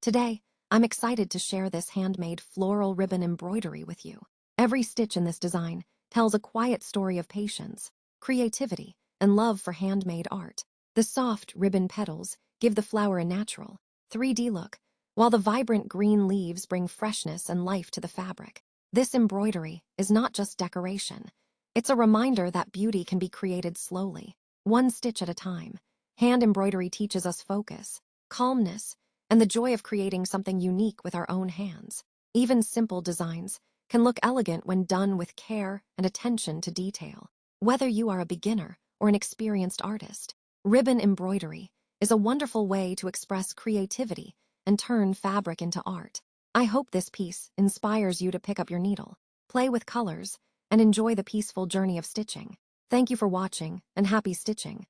Today, I'm excited to share this handmade floral ribbon embroidery with you. Every stitch in this design tells a quiet story of patience, creativity, and love for handmade art. The soft ribbon petals give the flower a natural, 3D look, while the vibrant green leaves bring freshness and life to the fabric. This embroidery is not just decoration. It's a reminder that beauty can be created slowly, one stitch at a time. Hand embroidery teaches us focus, calmness, and the joy of creating something unique with our own hands. Even simple designs can look elegant when done with care and attention to detail. Whether you are a beginner or an experienced artist, ribbon embroidery is a wonderful way to express creativity and turn fabric into art. I hope this piece inspires you to pick up your needle, play with colors, and enjoy the peaceful journey of stitching. Thank you for watching, and happy stitching!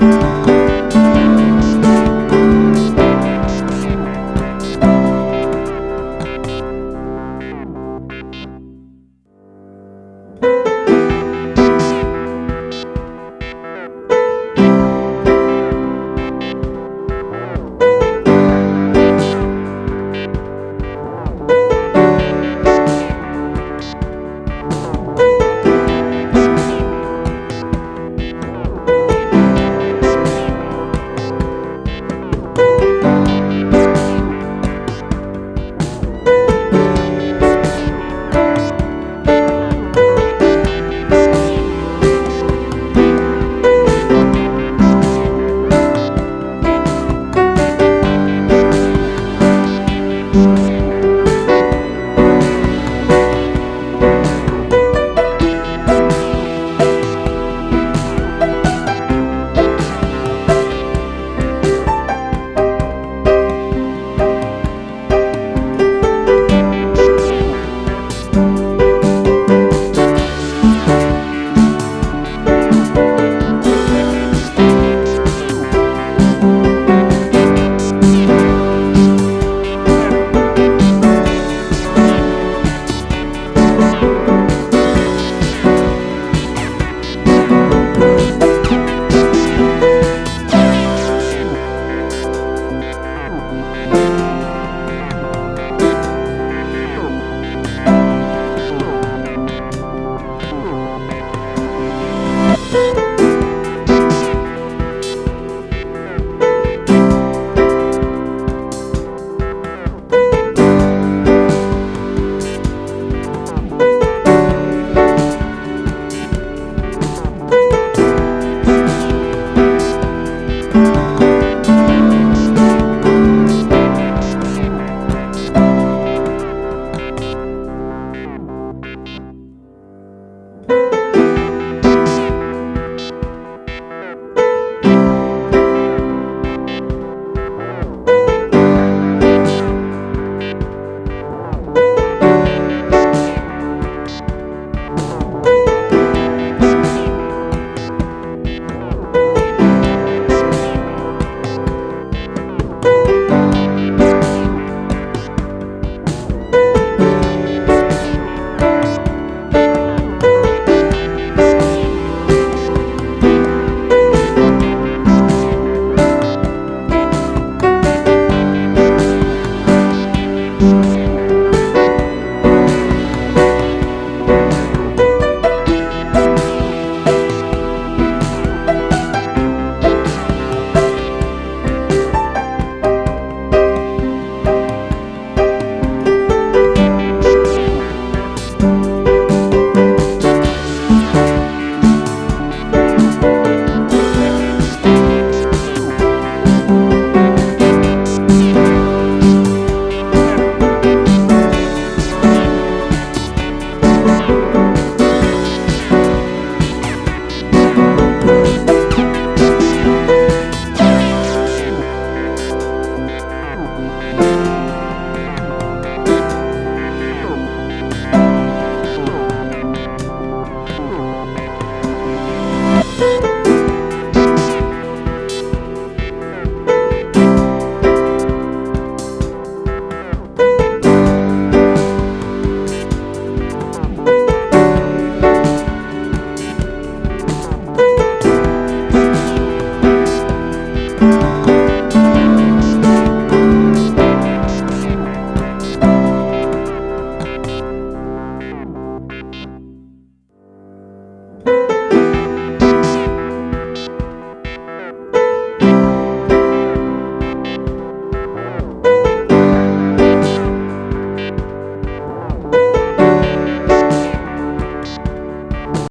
you.